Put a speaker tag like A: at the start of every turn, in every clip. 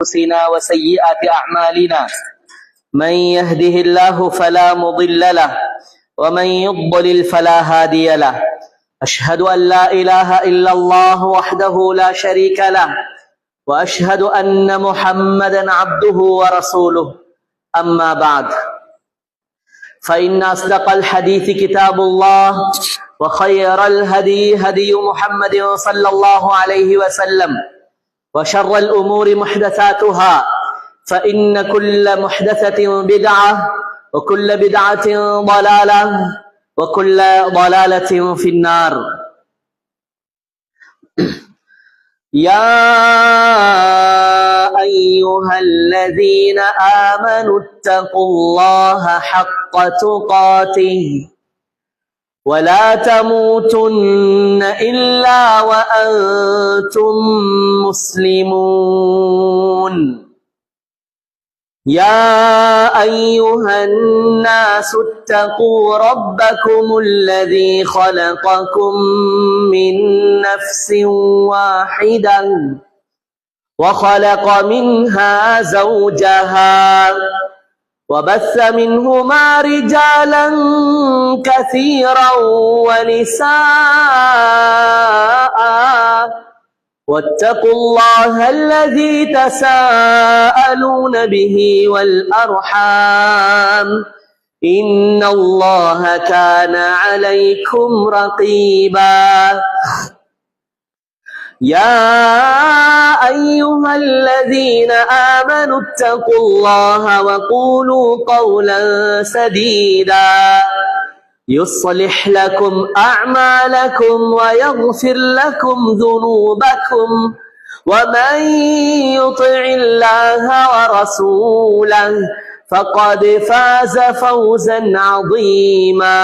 A: أنفسنا وسيئات أعمالنا من يهده الله فلا مضل له ومن يضلل فلا هادي له أشهد أن لا إله إلا الله وحده لا شريك له وأشهد أن محمدا عبده ورسوله أما بعد فإن أصدق الحديث كتاب الله وخير الهدي هدي محمد صلى الله عليه وسلم وشر الأمور محدثاتها فإن كل محدثة بدعة وكل بدعة ضلالة وكل ضلالة في النار. يا أيها الذين آمنوا اتقوا الله حق تقاته ولا تموتن إلا وأنتم مسلمون. يا أيها الناس اتقوا ربكم الذي خلقكم من نفس واحدة وخلق منها زوجها وبث منهما رجالا كثيرا ونساء واتقوا الله الذي تساءلون به والأرحام إن الله كان عليكم رقيبا. يا أيها الذين آمنوا اتقوا الله وقولوا قولا سديدا يصلح لكم أعمالكم ويغفر لكم ذنوبكم ومن يطع الله ورسوله فقد فاز فوزا عظيما.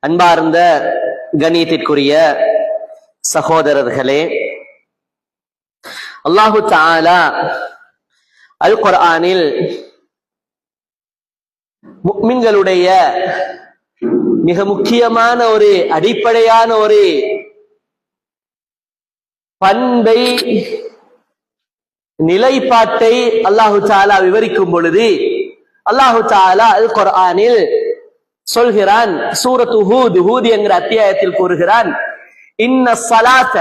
A: அன்பார்ந்த கண்ணியத்திற்குரிய சகோதரர்களே, அல்லாஹு தஆலா அல் குர்ஆனில் முஃமின்களுடைய மிக முக்கியமான ஒரு அடிப்படையான ஒரு பண்பை, நிலைப்பாட்டை அல்லாஹு தஆலா விவரிக்கும் பொழுது அல்லாஹு தஆலா அல் குர்ஆனில் சொல்கிறான். சூரத்து ஹூத் என்கிற அத்தியாயத்தில் கூறுகிறான், இன்ன ஸலாத்த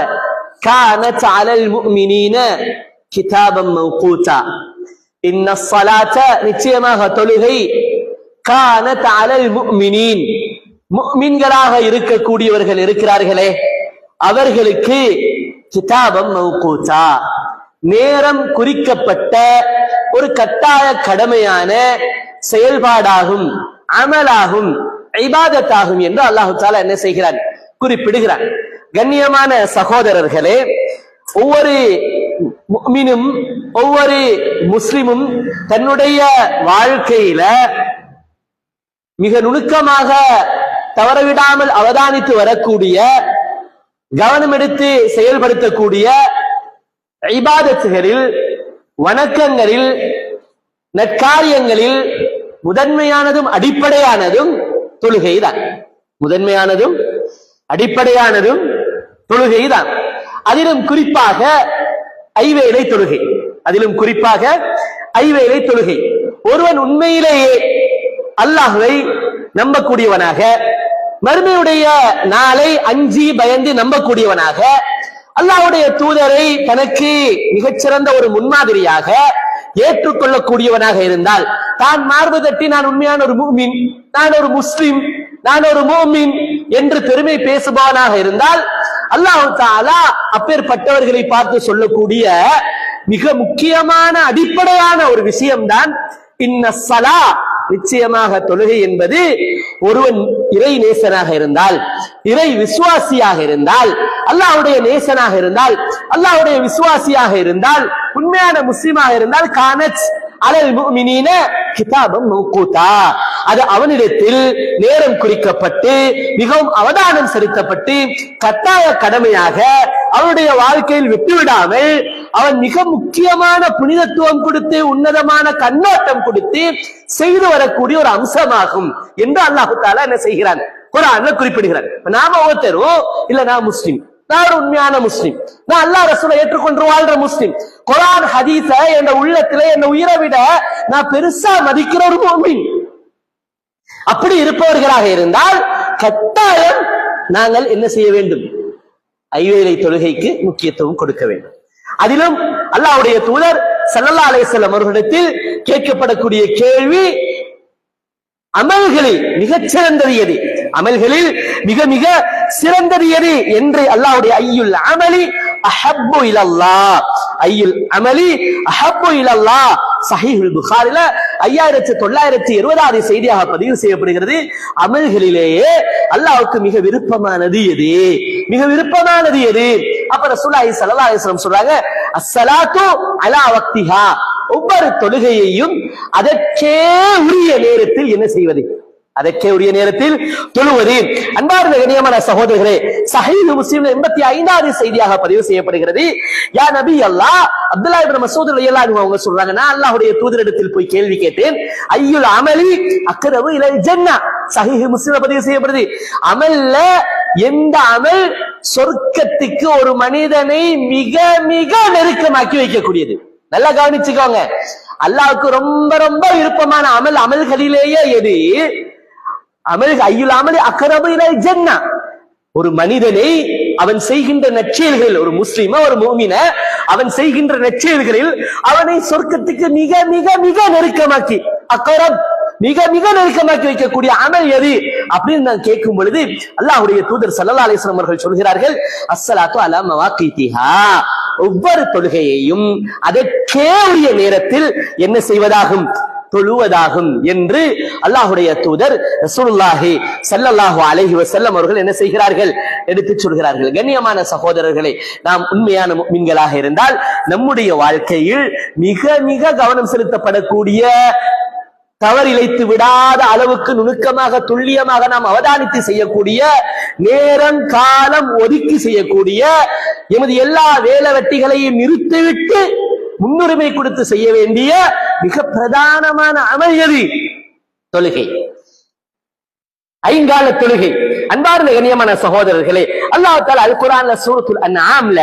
A: கானத் அலல் முஃமினீன கிதாபம் மவ்கூதா. இன்ன ஸலாத்த நிச்சயமாக தொழுகை, கானத் அலல் முஃமினீன் முஃமின்களாக இருக்கக்கூடியவர்கள் இருக்கிறார்களே அவர்களுக்கு கிதாபம் மவ்கூதா நேரம் குறிக்கப்பட்ட ஒரு கட்டாய கடமையான செயல்பாடாகும், அமலாகும், இபாதத்தாகும் என்று அல்லாஹு தஆலா என்ன செய்கிறான், குறிப்பிடுகிறான். கண்ணியமான சகோதரர்களே, ஒவ்வொரு முஃமினும் ஒவ்வொரு முஸ்லிமும் தன்னுடைய வாழ்க்கையில மிக நுணுக்கமாக தவறவிடாமல் அவதானித்து வரக்கூடிய, கவனம் எடுத்து செயல்படுத்தக்கூடிய இபாதத்துகளில், வணக்கங்களில், நற்காரியங்களில் முதன்மையானதும் அடிப்படையானதும் தொழுகைதான். முதன்மையானதும் அடிப்படையானதும் தொழுகைதான். அதிலும் குறிப்பாக ஐவேளை தொழுகை. அதிலும் குறிப்பாக ஐவேளை தொழுகை. ஒருவன் உண்மையிலேயே அல்லாஹ்வை நம்பக்கூடியவனாக, மறுமையுடைய நாளை அஞ்சி பயந்து நம்பக்கூடியவனாக, அல்லாஹ்வுடைய தூதரை தனக்கு மிகச்சிறந்த ஒரு முன்மாதிரியாக ஏற்றுக்கொள்ளக்கூடியவனாக இருந்தால், தான் மார்பு தட்டி நான் உண்மையான ஒரு முஃமின், நான் ஒரு முஸ்லிம், நான் ஒரு முஃமின் என்று பெருமை பேசுபவனாக இருந்தால், அல்லாஹ் தஆலா அப்பேற்பட்டவர்களை பார்த்து சொல்லக்கூடிய மிக முக்கியமான அடிப்படையான ஒரு விஷயம்தான் இன்ன ஸலா, நிச்சயமாக தொழுகை என்பது ஒருவன் இறை நேசனாக இருந்தால், இறை விசுவாசியாக இருந்தால், அல்லாஹ்வுடைய நேசனாக இருந்தால், அல்லாஹ்வுடைய விசுவாசியாக இருந்தால், உண்மையான முஸ்லிமாக இருந்தால், கானத் அலல் முஃமினீன கிதாபம் மவ்கூதா, அது அவனிடத்தில் நேரம் குறிக்கப்பட்டு மிகவும் அவதானம் செலுத்தப்பட்டு கட்டாய கடமையாக அவனுடைய வாழ்க்கையில் விட்டுவிடாமல் அவன் மிக முக்கியமான புனிதத்துவம் கொடுத்து உன்னதமான கண்ணோட்டம் கொடுத்து செய்து வரக்கூடிய ஒரு அம்சமாகும் என்று அல்லாஹ் தஆலா என்ன செய்கிறான், குர்ஆன்ல குறிப்பிடுகிறான். நாம ஒருத்தரும் இல்ல நான் முஸ்லிம், நான் ஒரு உண்மையான முஸ்லிம், நான் அல்லாஹ் ரசூலை ஏற்றுக்கொண்டு வாழ்ற முஸ்லிம், குர்ஆன் ஹதீஸ என் உள்ளத்திலே என்ன உயிரை விட நான் பெருசா மதிக்கிற ஒரு முஃமின். அப்படி இருப்பவர்களாக இருந்தால் கட்டாயம் நாங்கள் என்ன செய்ய வேண்டும்? ஐவேளை தொழுகைக்கு முக்கியத்துவம் கொடுக்க வேண்டும். அதிலும் அல்லாஹ்வுடைய தூதர் ஸல்லல்லாஹு அலைஹி வஸல்லம் அவர்களிடத்தில் கேட்கப்படக்கூடிய கேள்வி, அமல்களில் மிகச் சிறந்தது எது, அமல்களில் மிக மிக சிறந்தது எது என்று அல்லாஹ்வுடைய ஐயுல் அமலி அஹப்பு இலல்லாஹ், ஐயுல் அமலி அஹப்பு இலல்லாஹ் சஹீஹுல் புகாரில 5970வது செய்தியாக பதிவு செய்யப்படுகிறது. அமல்களிலேயே அல்லாஹ்வுக்கு மிக விருப்பமானது எது, மிக விருப்பமானது எது? அப்ப ரசூலுல்லாஹி ஸல்லல்லாஹு அலைஹி வஸல்லம் சொல்றாங்க, அஸ்ஸலாத்து அலா வக்திஹா, ஒவ்வொரு தொழுகையையும் அதற்கே உரிய நேரத்தில் என்ன செய்வது, அதற்கே உரிய நேரத்தில் தொழுவது. அன்பார்ந்த கண்ணியமான சகோதரர்களே, சஹீஹ் முஸ்லிம்ல 85வது செய்தியாக பதிவு செய்யப்படுகிறது. யா நபி அல்லாஹ், அப்துல்லாஹ் இப்னு மஸ்ஊத் ரலியல்லாஹு அன்ஹு அவங்க சொல்றாங்க, நான் அல்லாஹ்வுடைய தூதரிடத்தில் போய் கேள்வி கேட்டேன், ஐயுல் அமலி அக்ரபு இலல் ஜன்னah. சஹீஹ் முஸ்லிம்ல பதிவு செய்யப்படுது, அமல்ல எந்த அமல் சொர்க்கத்துக்கு ஒரு மனிதனை மிக மிக நெருக்கமாக்கி வைக்கக்கூடியது. நல்லா கவனிச்சுக்கோங்க, அல்லாஹ்வுக்கு ரொம்ப ரொம்ப விருப்பமான அமல், அமல்களிலேயே எது? அமல் ஐயுல் அமலி அக்ரபு இலல் ஜன்னah. ஒரு மனிதனை அவன் செய்கின்ற நற்செயல்களில், ஒரு முஸ்லிம ஒரு முஃமின அவன் செய்கின்ற நற்செயல்களில் அவனை சொர்க்கத்துக்கு மிக மிக மிக நெருக்கமாக்கி, அக்ரப் மிக மிக நெருக்கமாக்கி வைக்கக்கூடிய அமல் எது அப்படின்னு நான் கேட்கும் பொழுது அல்லாஹ்வுடைய தூதர் ஸல்லல்லாஹு அலைஹி வஸல்லம் அவர்கள் சொல்கிறார்கள், அஸ்ஸலாத்து அலா மவாகிதிஹா, ஒவ்வொரு தொழுகையையும் அதற்கே உரிய நேரத்தில் என்ன செய்வதாகும்? தொழுவதாகும் என்று அல்லாஹ்வுடைய தூதர் ரசூலுல்லாஹி ஸல்லல்லாஹு அலைஹி வஸல்லம் அவர்கள் என்ன செய்கிறார்கள்? எடுத்துச் சொல்கிறார்கள். கண்ணியமான சகோதரர்களே, நாம் உண்மையான முஃமின்களாக இருந்தால் நம்முடைய வாழ்க்கையில் மிக மிக கவனம் செலுத்தப்படக்கூடிய, தவறிழைத்து விடாத அளவுக்கு நுணுக்கமாக துல்லியமாக நாம் அவதானித்து செய்யக்கூடிய, நேரம் காலம் ஒதுக்கி செய்யக்கூடிய, எமது எல்லா வேலை வெட்டிகளையும் நிறுத்திவிட்டு முன்னுரிமை கொடுத்து செய்ய வேண்டிய மிக பிரதானமான அமல் எது? தொழுகை, ஐங்கால தொழுகை. அன்பார்ந்த கண்ணியமான சகோதரர்களே, அல்லாஹ் தஆலா அல் குர்ஆன்ல சூரத்துல் அன்ஆம்ல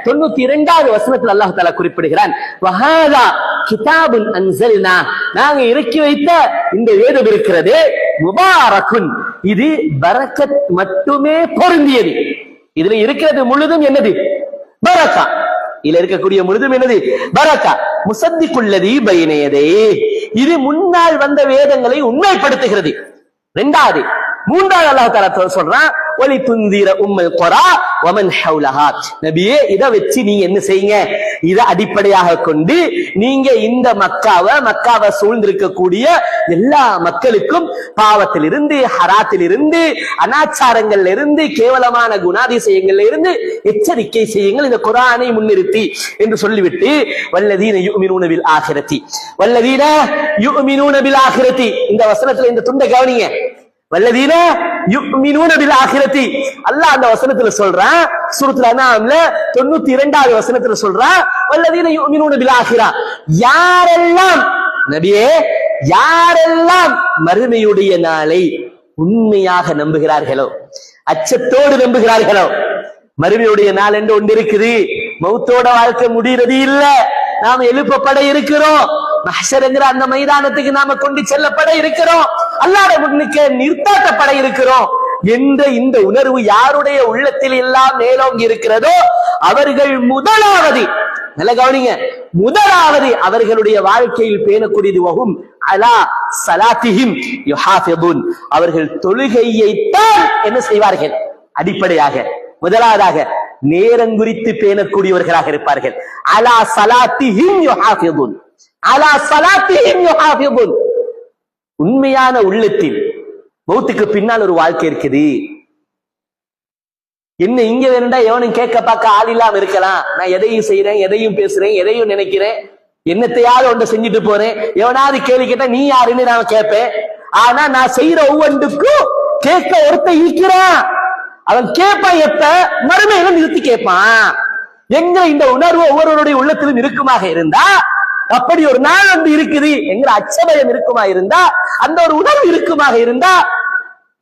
A: 92வது வசனத்தில் அல்லாஹ் தஆலா குறிப்பிடுகிறான், வஹாதா கிதாபுன் அன்ஸல்னா, நாங்க இறக்கி வைத்த இந்த வேதம் இருக்கிறது, முபாரக்குன், இது பரக்கத் மட்டுமே பொருந்தியது. இதுல இருக்கிறது முழுதும் என்னது? பரக்கா. இதுல இருக்கக்கூடிய முழுதும் என்னது? பரக்கா. முசத்திக்குள்ளதி பைனயதே, இது முன்னால் வந்த வேதங்களை உண்மைப்படுத்துகிறது. இரண்டாவது. மூன்றாவது அல்லாஹ் தஆலா சொல்றான், ஒலி துந்திர உம்மல் குரா வமன் ஹவுலஹா, நபியே இத வச்சு நீங்க என்ன செய்யுங்க, இத அடிப்படையாக கொண்டு நீங்க இந்த மக்காவை சூழ்ந்திருக்கக்கூடிய எல்லா மக்களுக்கும் பாவத்திலிருந்து, ஹராத்திலிருந்து, அனாச்சாரங்கள்ல இருந்து, கேவலமான குணாதிசயங்கள்ல இருந்து எச்சரிக்கை செய்யுங்கள் இந்த குர்ஆனை முன்னிறுத்தி என்று சொல்லிவிட்டு, வல்லதீன யுமினூன பில் ஆகிரத்தி, வல்லதீன யுமினூன பில் ஆகிரத்தி, இந்த வசனத்துல இந்த துண்டை கவனிங்க, வல்லதீன யுமினூன பில் ஆகிரத்தி, அல்லாஹ் அந்த வசனத்துல சொல்றான், சூரத்துல் அன்ஆம்ல 92வது வசனத்துல சொல்றான், வல்லதீன யுமினூன பில் ஆகிரா, யாரெல்லாம் நபியே, யாரெல்லாம் மறுமையுடைய நாளை உண்மையாக நம்புகிறார்களோ, அச்சத்தோடு நம்புகிறார்களோ, மறுமையுடைய நாள் என்று ஒன்று இருக்குது, மௌத்தோட வாழ்க்கை முடிகிறது இல்ல, நாம எழுப்பப்பட இருக்கிறோம், மஹ்ஷர் என்கிற அந்த மைதானத்துக்கு நாம கொண்டு செல்லப்பட இருக்கிறோம், அல்லாஹ்வுடைய முன்னுக்கு நிறுத்தாட்டப்பட இருக்கிறோம் என்ற இந்த உணர்வு யாருடைய உள்ளத்தில் எல்லாம் மேலோங்கி இருக்கிறதோ அவர்கள் முதலாவது, நல்ல கவனிங்க, முதலாவது அவர்களுடைய வாழ்க்கையில் பேணக்கூடியது வஹும் அலா ஸலாத்திஹிம் யுஹாஃபிதுன், அவர்கள் தொழுகையைத்தான் என்ன செய்வார்கள்? அடிப்படையாக முதலாவதாக நேரம் குறித்து பேணக்கூடியவர்களாக இருப்பார்கள். அலா ஸலாத்திஹிம் யுஹாஃபிதுன், அலா ஸலாத்திஹிம் யுஹாஃபிதுன், உண்மையான உள்ளத்தில் மௌத்துக்கு பின்னால் ஒரு வாழ்க்கை இருக்குது. என்ன இங்க வேணும்டா எவனும் கேட்க பார்க்க ஆள் இல்லாம இருக்கலாம், நான் எதையும் செய்யறேன், எதையும் பேசுறேன், எதையும் நினைக்கிறேன், என்னத்தையாவது ஒன்றை செஞ்சுட்டு போறேன், எவனாவது கேள்வி கேட்டா நீ யாருன்னு நான் கேட்பேன். ஆனா நான் செய்யற ஒவ்வொன்றுக்கும் கேட்க ஒருத்தன் இருக்கிறான், அவன் கேட்பான், எப்ப மறுமையில நிறுத்தி கேட்பான் எங்க இந்த உணர்வு ஒவ்வொருவருடைய உள்ளத்திலும் இருக்குமாக இருந்தா, அப்படி ஒரு நாள் வந்து இருக்குது என்கிற அச்சபயம் இருக்குமா இருந்தா, அந்த ஒரு உணர்வு இருக்குமாக இருந்தா,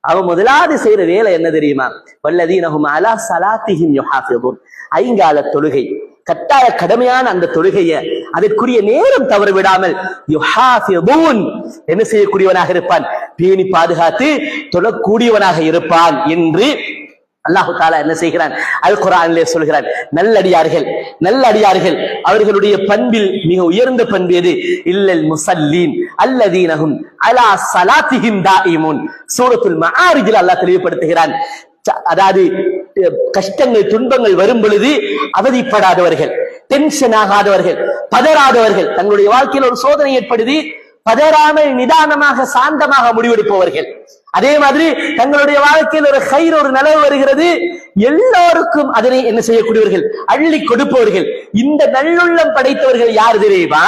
A: அவன் முதலாவது செய்யற வேலை என்ன தெரியுமா? வல்லதீனஹும் அலா ஸலாத்திஹிம் யுஹாஃபிதுன். ஐங்கால தொழுகை, கட்டாய கடமையான அந்த தொழுகையை அதற்குரிய நேரம் தவறு விடாமல் யுஹாஃபிதுன் என்ன செய்யக்கூடியவனாக இருப்பான்? பேணி பாதுகாத்து தொழக்கூடியவனாக இருப்பான் என்று அல்லாஹு தஆலா என்ன செய்கிறான்? அல் குர்ஆனிலே சொல்கிறான். நல்லடியார்கள் அவர்களுடைய பண்பில் மிக உயர்ந்த பண்பு எது? இல்லல் முஸல்லீன் அல்லதீனஹும் அலா ஸலாத்திஹிம் தாயிமுன். சூரத்துல் மஆரிஜில் அல்லாஹ் தெளிவுபடுத்துகிறான். அதாவது கஷ்டங்கள் துன்பங்கள் வரும் பொழுது அவதிப்படாதவர்கள், டென்ஷன் ஆகாதவர்கள், பதறாதவர்கள், தங்களுடைய வாழ்க்கையில் ஒரு சோதனை ஏற்படுது, பதறாமல் நிதானமாக சாந்தமாக முடிவெடுப்பவர்கள். அதே மாதிரி தங்களுடைய வாழ்க்கையில் ஒரு கயிறு ஒரு நலவு வருகிறது, எல்லோருக்கும் அதனை என்ன செய்யக்கூடியவர்கள்? அள்ளி கொடுப்பவர்கள். இந்த நல்லுள்ளம் படைத்தவர்கள் யார் தெரியுமா?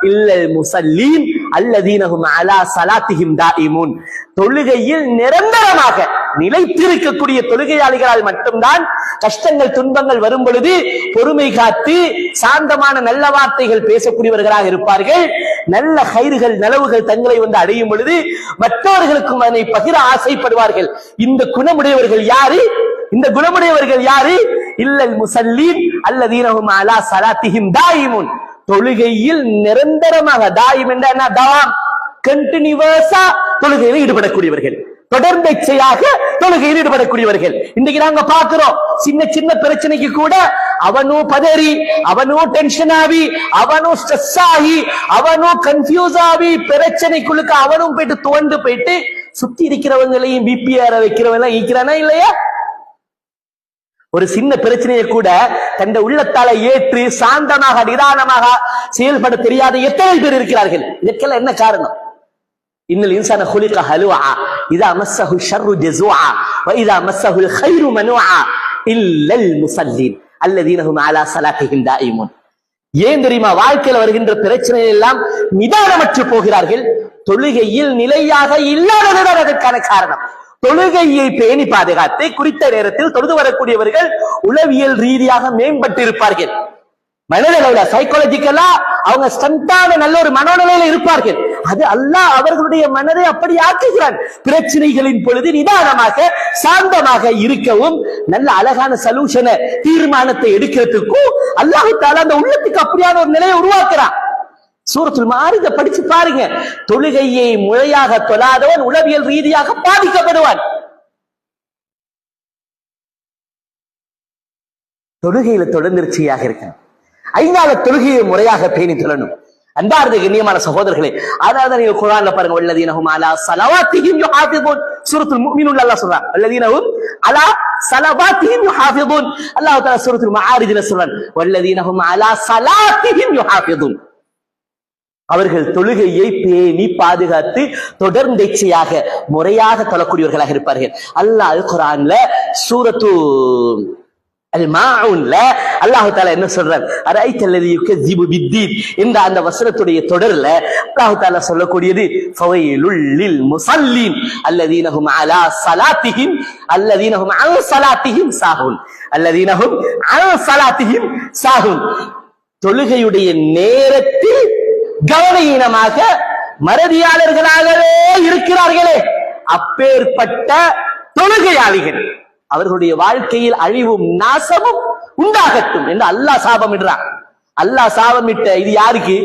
A: இல்லல் முஸல்லீன் அல்லதீனஹும் அலா ஸலாத்திஹிம் தாயிமுன். தொழுகையில் நிரந்தரமாக நிலைத்திருக்கக்கூடிய தொழுகையாளிகளால் மட்டும்தான் கஷ்டங்கள் துன்பங்கள் வரும் பொழுது பொறுமை காத்து சாந்தமான நல்ல வார்த்தைகள் பேசக்கூடியவர்களாக இருப்பார்கள். நல்ல கயிறுகள் நலவுகள் தங்களை வந்து அடையும் பொழுது மற்றவர்களுக்கும் அதனை பகிர ஆசைப்படுவார்கள். இந்த குணமுடையவர்கள் யாரு? இல்லல் முஸல்லீன் அல்லதீனஹும் அலா ஸலாத்திஹிம் தாயிமுன். தொழுகையில் நிரந்தரமாக, தாயிம் என்ற தவாம், கண்டினியூவஸா தொழுகையில் ஈடுபடக்கூடியவர்கள், தொடர்ந்தேச்சையாக தொழுகையில் ஈடுபடக்கூடியவர்கள். இன்னைக்கு நாங்க பாக்குறோம், சின்ன சின்ன பிரச்சனைக்கு கூட அவனும் பதறி, அவனும் டென்ஷன் ஆகி, அவனும் ஸ்ட்ரெஸ் ஆகி, அவனும் கன்ஃபியூஸ் ஆகி, பிரச்சனைக்குள்ளுக்கு அவனும் போயிட்டு துவண்டு போயிட்டு சுத்தி இருக்கிறவங்களையும் பிபிஆர் வைக்கிறவங்க ஈக்கிறானா இல்லையா? ஒரு சின்ன பிரச்சனையை கூட தந்த உள்ளத்தால ஏற்று சாந்தமாக நிதானமாக செயல்பட தெரியாத எத்தனை பேர் இருக்கிறார்கள். இதற்கெல்லாம் என்ன காரணம்? இன்னல் இன்சான குலிக ஹலுஆ இதா மஸ்ஸஹு ஷர்ரு ஜஸூஆ வ இதா மஸ்ஸஹுல் கைரு மனூஆ இல்லல் முஸல்லீன் அல்லதீனஹும் அலா ஸலாத்திஹிம் தாயிமுன். ஏன் தெரியுமா? வாழ்க்கையில் வருகின்ற பிரச்சனை எல்லாம் நிதானமற்று போகிறார்கள். தொழுகையில் நிலையாக இல்லாததுதான் அதற்கான காரணம். தொழுகையை பேணி பாதுகாத்து குறித்த நேரத்தில் தொழுது வரக்கூடியவர்கள் உளவியல் ரீதியாக மேம்பட்டு இருப்பார்கள். மனதளவுல சைக்காலஜிக்கலா அவங்க ஸ்ட்ரென்த்தான நல்ல ஒரு மனோநிலையில இருப்பார்கள். அது அல்லாஹ் அவர்களுடைய மனதை அப்படி ஆக்குகிறான். பிரச்சனைகளின் பொழுது நிதானமாக சாந்தமாக இருக்கவும், நல்ல அழகான சொல்யூஷனை தீர்மானத்தை எடுக்கிறதுக்கும் அல்லாஹ் தஆலா அந்த உள்ளத்துக்கு அப்படியான ஒரு நிலையை உருவாக்குறான். சூரத்துல் மாரிஜ படிச்சு பாருங்க. தொழுகையை முறையாக தொழாதவன் உளவியல் ரீதியாக பாதிக்கப்படுவான். தொழுகையில தொடர்ந்திருச்சியாக இருக்க, ஐந்தால தொழுகையை முறையாக பேணி தொழணும். அன்பார்ந்த கண்ணியமான சகோதரர்களே, அதாவது நீங்க குர்ஆன்ல பாருங்க, வல்லதீனஹும் அலா ஸலவாத்திஹிம் யுஹாஃபிதுன். சூரத்துல் முஃமினூன்ல அல்லாஹ் சொல்றான், வல்லதீனஹும் அலா ஸலவாத்திஹிம் யுஹாஃபிதுன். அல்லாஹ் தஆலா சூரத்துல் மஆரிஜ்ல சொல்றான், வல்லதீனஹும் அலா ஸலாத்திஹிம் யுஹாஃபிதுன். அவர்கள் தொழுகையை பேணி பாதுகாத்து தொடர்ந்தேச்சையாக முறையாக தொழக்கூடியவர்களாக இருப்பார்கள். அல்லாஹ் அல் குர்ஆன்ல சூரத்து அல் மாஊன்ல அல்லாஹ் தஆலா என்ன சொல்றார்? அரைத்தல்லதி யுகஸிபு பித்தீன் இந்த அந்த வசனத்துடைய தொடர்ல அல்லாஹ் தஆலா சொல்லக்கூடியது, ஃபவைலுல் லில் முஸல்லீன் அல்லதீனஹும் அலா ஸலாத்திஹிம் சாஹூன். தொழுகையுடைய நேரத்தில் கவனஈனமாக மறதியாளர்களாகவே இருக்கிறார்களே, அப்பேற்பட்ட தொழுகையாளிகள் அவர்களுடைய வாழ்க்கையில் அழிவும் நாசமும் உண்டாகட்டும் என்று அல்லாஹ் சாபமிடுறான். அல்லாஹ் சாபமிட்ட இது யாருக்கு?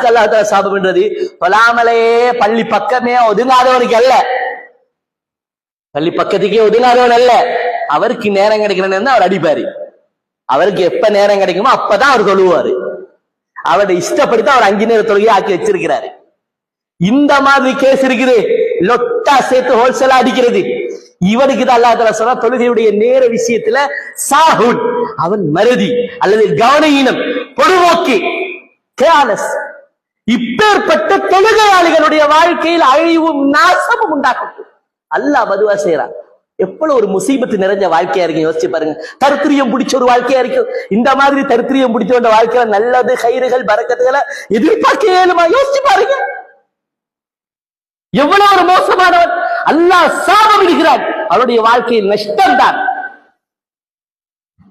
A: அல்லாஹ் தஆலா சாபமிடுறது தொழாமலே பள்ளி பக்கமே ஒதுங்காதவனுக்கு அல்ல, பள்ளி பக்கத்துக்கே ஒதுங்காதவன் அல்ல. அவருக்கு நேரம் கிடைக்கிறேன்னு அவர் அடிப்பாரு. அவருக்கு எப்ப நேரம் கிடைக்குமோ அப்பதான் அவர் தொழுவாரு. அவருடைய இஷ்டப்படுத்த அவர் 5 நேர தொழுகையை ஆக்கி வச்சிருக்கிறாரு. இந்த மாதிரி கேஸ் இருக்குது, லொட்டா சேர்த்து ஹோல்சேலா அடிக்கிறது. இவனுக்கு தான் அல்லாஹ் தஆலா சொல்ற, தொழுகையுடைய நேர விஷயத்துல சாஹூன், அவன் மறதி அல்லது கவனஈனம், பொடுபோக்கு, கேர்லெஸ். இப்பேற்பட்ட தொழுகையாளிகளுடைய வாழ்க்கையில் அழிவும் நாசமும் உண்டாக்கும். அல்லாஹ் பதுவா செய்யறான். எவ்வளவு ஒரு முசீபத்து நிறைஞ்ச வாழ்க்கையா இருக்கு யோசிச்சு பாருங்க. தரித்திரியம் பிடிச்ச ஒரு வாழ்க்கையா இருக்கும். இந்த மாதிரி தரித்திரியம் பிடிச்ச வாழ்க்கையில நல்லது கயிறுகள் பரக்கத்துகளை எதிர்பார்க்க இயலுமா? யோசிச்சு பாருங்க. எவ்வளவு ஒரு மோசமானவன். அல்லாஹ் சாபம் விடுகிறான். அவருடைய வாழ்க்கையில் நஷ்டம் தான்.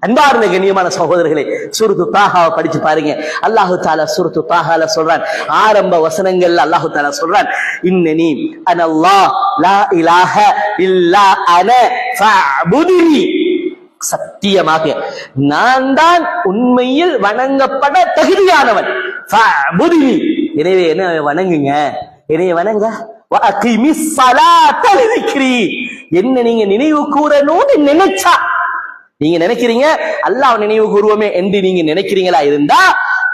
A: அன்பார்ந்த கண்ணியமான சகோதரர்களே, சூரத்து தாஹாவை படிச்சு பாருங்க. அல்லாஹு தஆலா சூரத்து தாஹால சொல்றான், ஆரம்ப வசனங்கள்ல அல்லாஹு தஆலா சொல்றான், இன்னனி அனல்லாஹ் லா இலாஹ இல்லா அன ஃபஅபுதுனி, சத்தியமாக நான் தான் உண்மையில் வணங்கப்பட தகுதியானவன். ஃபஅபுதுனி, எனவே என்ன வணங்குங்க, என்னைய வணங்க. வஅகிமிஸ் ஸலாத லிக்ரி, என்ன நீங்க நினைவு கூறணும்னு நினைச்சா, நீங்க நினைக்கிறீங்க அல்லாஹ் நினைவு கூறுவோமே என்று நீங்க நினைக்கிறீங்களா இருந்தா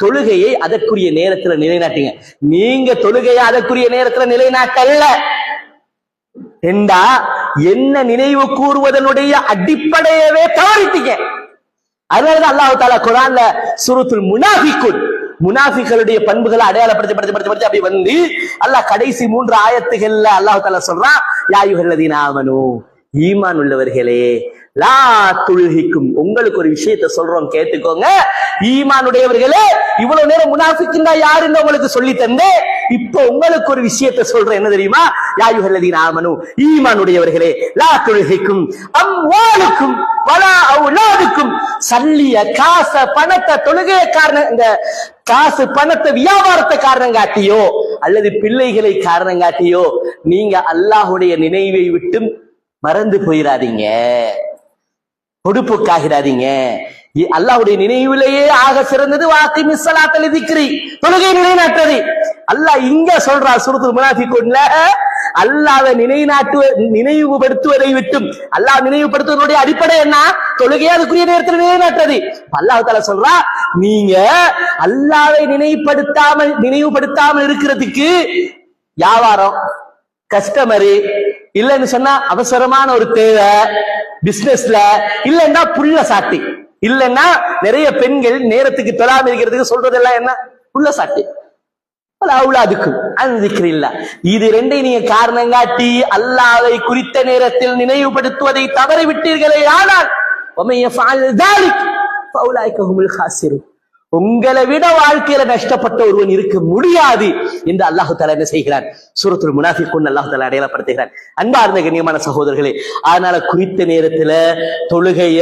A: தொழுகையை அதற்குரிய நேரத்துல நிலைநாட்டுங்க. நீங்க தொழுகையை அதற்குரிய நேரத்துல நிலைநாட்டல்ல என்றா என்ன நினைவு கூறுவதனுடைய அடிப்படையவே தவறிட்டீங்க. அதனாலதான் அல்லாஹ் தஆலா குர்ஆன்ல சூரத்துல் முனாஃபிகுன், முனாஃபிகளுடைய பண்புகளை அடையாளப்படுத்தி அப்படி வந்து அல்லாஹ் கடைசி 3 ஆயத்துகள்ல அல்லாஹ் தஆலா சொல்றான், யா அய்யுஹல்லதீன ஆமனூ, ஈமான் உள்ளவர்களே, லா துல்ஹிக்கும், உங்களுக்கு ஒரு விஷயத்தை சொல்றோம் கேட்டுக்கோங்க. ஈமானுடையவர்களே, இவ்வளவு நேரம் முனாஃபிக்குன்னா யாருன்னு உங்களுக்கு சொல்லி தந்தேன், இப்போ உங்களுக்கு ஒரு விஷயத்தை சொல்றேன். என்ன தெரியுமா? யா அய்யுஹல்லதீன ஆமனூ, ஈமானுடையவர்களே, லா துல்ஹிக்கும் அம்வாலுக்கும் வலா அவுலாதுக்கும், சல்லிய காச பணத்தை தொழுகை காரணம், இந்த காசு பணத்தை வியாபாரத்தை காரணம் காட்டியோ அல்லது பிள்ளைகளை காரணம் காட்டியோ நீங்க அல்லாஹுடைய நினைவை விட்டு மறந்து போயிடாதீங்க, பொடுப்புக்காகிறாதீங்க. அல்லாஹ்வுடைய நினைவிலேயே ஆக சிறந்தது வாக்கிமிஸ் ஸலாத்த லிக்ரி, தொழுகை நிலைநாட்டுறது. அல்லாஹ் இங்க சொல்றா சூரத்துல் முனாஃபிகூன்ல, அல்லாஹ்வை நினைவுபடுத்துவதை விட்டும், அல்லாஹ் நினைவுபடுத்துவதனுடைய அடிப்படை என்ன? தொழுகையை அதுக்குரிய நேரத்தில் நிலைநாட்டுறது. அல்லாஹ் தஆலா சொல்றா, நீங்க அல்லாஹ்வை நினைவுபடுத்தாமல் இருக்கிறதுக்கு வியாபாரம், கஸ்டமரு, இல்லன்னு சொன்னா அவசரமான ஒரு தேவை பிசினஸ்ல, இல்லன்னா புள்ள சாட்டி, இல்லன்னா நிறைய பெண்கள் நேரத்துக்கு தொழாம இருக்கிறதுக்கு சொல்றதெல்லாம் என்ன? புள்ள சாட்டி. அவுலாதுக்கும் அன்சிக்ரில்லா, இது ரெண்டையும் நீங்க காரணம் காட்டி அல்லாஹ்வை குறித்த நேரத்தில் நினைவுபடுத்துவதை தவறி விட்டீர்களே, ஆனால் வமன் யஃஅல் ذلك ஃபௌலைக ஹுமுல் காசிரூன், உங்களை விட வாழ்க்கையில நஷ்டப்பட்ட ஒருவன் இருக்க முடியாது என்று அல்லாஹ் தஆலா என்ன செய்கிறான்? சூரத்துல் முனாஃபிகூன் அல்லாஹ் தஆலா அடையாளப்படுத்துகிறான். அன்பார்ந்த கண்ணியமான சகோதரர்களே, அதனால குறித்த நேரத்துல தொழுகைய,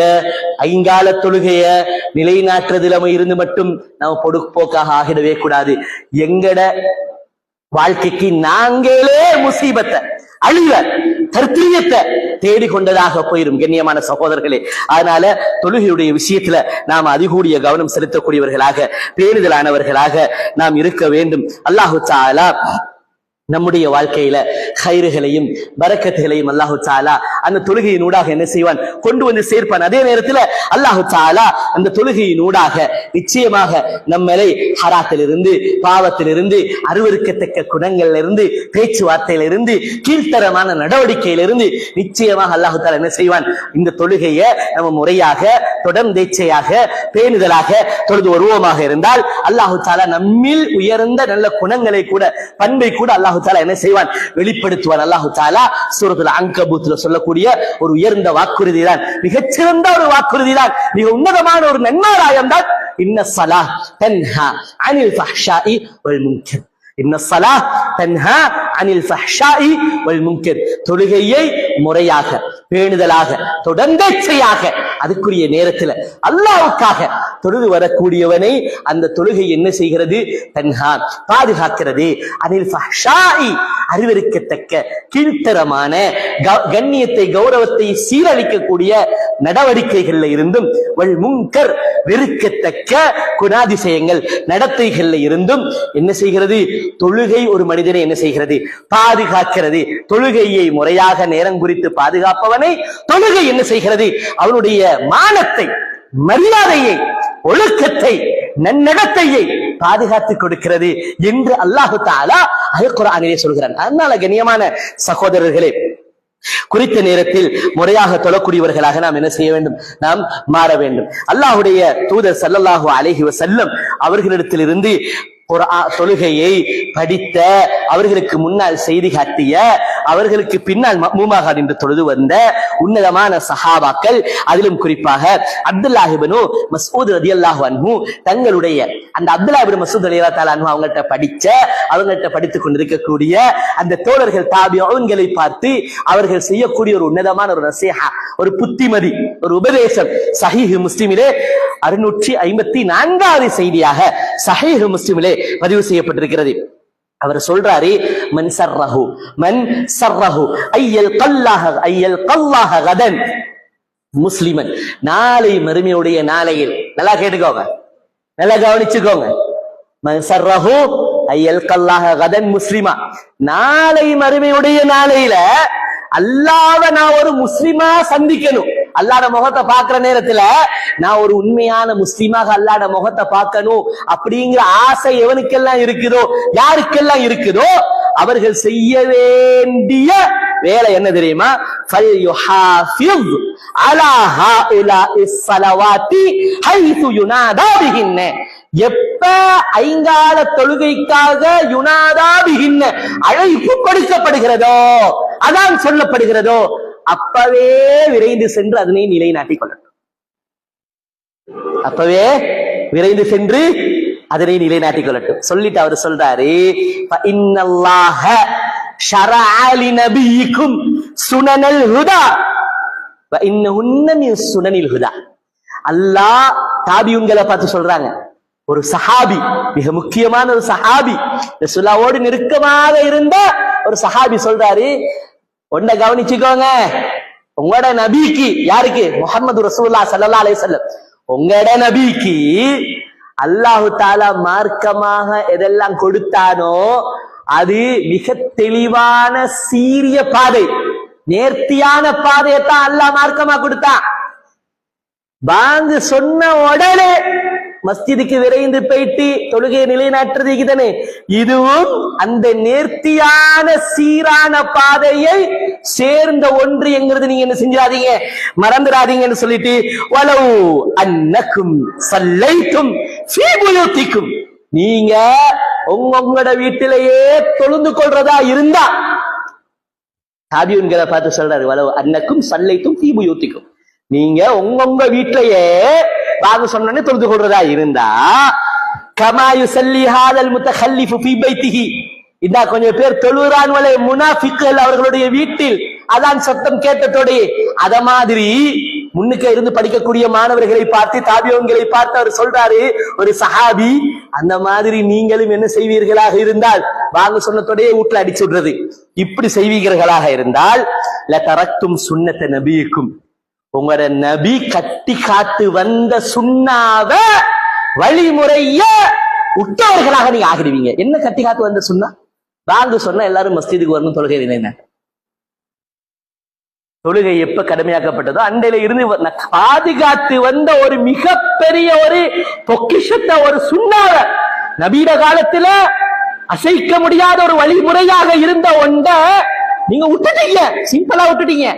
A: ஐங்கால தொழுகைய நிலைநாட்டுறதுல இருந்து மட்டும் நம்ம பொடுப்போக்காக ஆகிடவே கூடாது. எங்கட வாழ்க்கைக்கு நாங்களே முசீபத்தை, அழிவ, தர்த்தீயத்தை தேடிக்கொண்டதாக போயிரும் கண்ணியமான சகோதரர்களே. அதனால தொழுகையுடைய விஷயத்துல நாம் அதிகூடிய கவனம் செலுத்தக்கூடியவர்களாக, பேணுதலானவர்களாக நாம் இருக்க வேண்டும். அல்லாஹு தஆலா நம்முடைய வாழ்க்கையில கைறுகளையும் பரக்கத்துகளையும் அல்லாஹு தஆலா அந்த தொழுகையினூடாக என்ன செய்வான்? கொண்டு வந்து சேர்ப்பான். அதே நேரத்துல அல்லாஹு தஆலா அந்த தொழுகையினூடாக நிச்சயமாக நம்மளை ஹராத்திலிருந்து, பாவத்திலிருந்து, அருவருக்கத்தக்க குணங்களிலிருந்து, பேச்சுவார்த்தையிலிருந்து, கீழ்த்தரமான நடவடிக்கையிலிருந்து நிச்சயமாக அல்லாஹு தஆலா என்ன செய்வான்? இந்த தொழுகையை நம்ம முறையாக, தொடர்ந்தேச்சையாக, பேணுதலாக தொழுது வருவோமாக இருந்தால் அல்லாஹு தஆலா நம்மில் உயர்ந்த நல்ல குணங்களை கூட, பண்பை கூட அல்லாஹு தஆலா என்ன செய்வான்? வெளிப்படுத்துவான். அல்லாஹு தஆலா சூரத்துல் அன்கபூத்ல சொல்லக்கூடிய ஒரு உயர்ந்த வாக்குறுதி தான், மிகச்சிறந்த ஒரு வாக்குறுதி தான், மிக உன்னதமான ஒரு நன்மாராயம் தான். இன்னஸ் ஸலாஹ் தன்ஹா அனில் ஃபஹ்ஷாஇ வல் முன்கர், இன்னஸ் ஸலாஹ் தன்ஹா அனில் ஃபஹ்ஷாஇ வல் முன்கர், தொழுகையை முறையாக, பேணுதலாக, தொடர்ந்தேச்சையாக அதுக்குரிய நேரத்துல அல்லாஹ்வுக்காக தொழுது வரக்கூடியவனை அந்த தொழுகை என்ன செய்கிறது? தன்ஹா, பாதுகாக்கிறது. அனில் ஃபஹ்ஷாஇ, அறிவறுக்கத்தக்க கீழ்த்தரமான கண்ணியத்தை, கௌரவத்தை சீரழிக்கக்கூடிய நடவடிக்கைகள்ல இருந்தும், வல் முன்கர், வெறுக்கத்தக்க குணாதிசயங்கள், நடத்தைகள்ல இருந்தும் என்ன செய்கிறது? தொழுகை ஒரு மனிதனை என்ன செய்கிறது? பாதுகாக்கிறது. தொழுகையை முறையாக நேரம் குறித்து பாதுகாப்பவனை தொழுகை என்ன செய்கிறது? அவனுடைய மானத்தை, மரியாதையை, ஒழுக்கத்தை, நன்னடத்தையை பாதுகாத்துக் கொடுக்கிறது என்று அல்லாஹு தஆலா அல் குர்ஆனிலே சொல்கிறான். அதனால கண்ணியமான சகோதரர்களே, குறித்த நேரத்தில் முறையாக தொழக்கூடியவர்களாக நாம் என்ன செய்ய வேண்டும்? நாம் மாற வேண்டும். அல்லாஹ்வுடைய தூதர் ஸல்லல்லாஹு அலைஹி வஸல்லம் அவர்களிடத்திலிருந்து தொழுகையை படித்த, அவர்களுக்கு முன்னால் செய்தி காட்டிய அவர்களுக்கு பின்னால் மஅ்மூமாக நின்று தொழுது வந்த உன்னதமான சஹாபாக்கள், அதிலும் குறிப்பாக அப்துல்லாஹ் இப்னு மஸ்ஊத் ரலியல்லாஹு அன்ஹு தங்களுடைய அந்த அப்துல்லாஹ் இப்னு மஸ்ஊத் ரலியல்லாஹு தஆலா அன்ஹு அவங்கள்ட்ட படித்துக் கொண்டிருக்கக்கூடிய அந்த தோழர்கள் தாபிஊன்களை பார்த்து அவர்கள் செய்யக்கூடிய ஒரு உன்னதமான ஒரு நசீஹா, ஒரு புத்திமதி, ஒரு உபதேசம் சஹீஹ் முஸ்லிமிலே 654வது செய்தியாக சஹீஹ் முஸ்லிமிலே பதிவு செய்யப்பட்டிருக்கிறது. அவர் சொல்றாரு, மன் சர்ரஹு ஐயல் கல்லாஹ கதன் முஸ்லிமன், நாளை மறுமையுடைய நாளையில், நல்லா கேட்டுக்கோங்க, நல்லா கவனிச்சுக்கோங்க, மன் சர்ரஹு ஐயல் கல்லாஹ கதன் முஸ்லிமா, நாளை மறுமையுடைய நாளையில அல்லாஹ்வை நான் ஒரு முஸ்லிமா சந்திக்கணும், அல்லாஹ்ட முகத்தை பார்க்கிற நேரத்துல நான் ஒரு உண்மையான முஸ்லிமாக அல்லாஹ்ட முகத்தை பார்க்கணும் அப்படிங்கிற ஆசை எவனுக்கெல்லாம் இருக்குதோ, யாருக்கெல்லாம் இருக்குதோ, அவர்கள் செய்ய வேண்டிய வேலை என்ன தெரியுமா? ஃபல்யுஹாஃபிஸ் அலா ஹாஉலாஇஸ் ஸலவாத்தி ஹைது யுனாதா பிஹின்ன, எப்ப ஐங்கால தொழுகைக்காக யுனாதா பிஹின்ன அழைப்பு கொடுக்கப்படுகிறதோ, அதான் சொல்லப்படுகிறதோ, அப்பவே விரைந்து சென்று அதனை நிலைநாட்டிக் கொள்ளட்டும். அப்பவே விரைந்து சென்று அதனை நிலைநாட்டிக் கொள்ளட்டும். சொல்லிட்டு அவர் சொல்றாரு, இன்னல்லாஹ ஷரஅ லிநபியிக்கும் சுனனல் ஹுதா வ இன்னஹுன்ன மின் சுனனில் ஹுதா. அல்லாஹ் தாபியூன்களை பார்த்து சொல்றாங்க, ஒரு சஹாபி, மிக முக்கியமான ஒரு சஹாபி, ரசூலுல்லாஹ்வோடு நெருக்கமாக இருந்த ஒரு சஹாபி சொல்றாரு, ஒன்ன கவனிச்சுக்கோங்க, உங்களோட நபிக்கு, யாருக்கு? முஹம்மது ரசூலுல்லாஹ் ஸல்லல்லாஹு அலைஹி வஸல்லம், உங்களோட நபிக்கு அல்லாஹு தஆலா மார்க்கமாக எதெல்லாம் கொடுத்தானோ அது மிக தெளிவான சீரிய பாதை, நேர்த்தியான பாதையத்தான் அல்லாஹ் மார்க்கமா கொடுத்தான். பாங்கு சொன்ன உடனே மஸ்ஜிதுக்கு விரைந்து போயிட்டு தொழுகையை நிலைநாட்டுறது தானே, இதுவும் அந்த நேர்த்தியான சீரான பாதையை சேர்ந்த ஒன்று என்கிறது நீங்க என்ன செஞ்சிடாதீங்க, மறந்துடாதீங்கன்னு சொல்லிட்டு, வலவு அன்னக்கும் சல்லைத்தும் ஃபீ புயூத்திக்கும், நீங்க உங்களோட வீட்டிலேயே தொழுந்து கொள்றதா இருந்தா, தாபியூன்களை பார்த்து சொல்றாரு, வலவு அன்னக்கும் சல்லைத்தும் ஃபீ புயூத்திக்கும், நீங்க உங்க வீட்டிலேயே பாங்க சொன்னே தொழுது கொள்றதா இருந்தா, கமா யுஸல்லி ஹாதல் முத்தகல்லிஃபு ஃபீ பைத்திஹி, இந்த கொஞ்சம் பேர் தொழுறான் வலை முனாஃபிக்குகள் அவர்களுடைய வீட்டில் அதான் சத்தம் கேட்டதோடு, அத மாதிரி முன்னுக்கு இருந்து படிக்கக்கூடிய மாணவர்களை பார்த்து, தாபியூன்களை பார்த்து அவர் சொல்றாரு, ஒரு சஹாபி, அந்த மாதிரி நீங்களும் என்ன செய்வீர்களாக இருந்தால், வாங்க சொன்னதோடே வீட்டுல அடிச்சு விடுறது, இப்படி செய்வீர்களாக இருந்தால், லதரக்தும் சுன்னத நபியிக்கும், உங்களோட நபி கட்டி காத்து வந்த சுன்னாவ வழிமுறைய உற்றவர்களாக நீங்க ஆகிடுவீங்க. என்ன கட்டி காத்து வந்த சுன்னா? வாங்க சொன்னா எல்லாரும் மஸ்ஜிதுக்கு வரணும், தொழுகை நிலைநாட்ட. தொழுகை எப்ப கடமையாக்கப்பட்டதோ அண்டையில இருந்து பாதுகாத்து வந்த ஒரு மிகப்பெரிய ஒரு பொக்கிஷத்தை, ஒரு சுன்னாவ, நபீட காலத்துல அசைக்க முடியாத ஒரு வழிமுறையாக இருந்த ஒன்ற நீங்க விட்டுட்டீங்க, சிம்பிளா விட்டுட்டீங்க,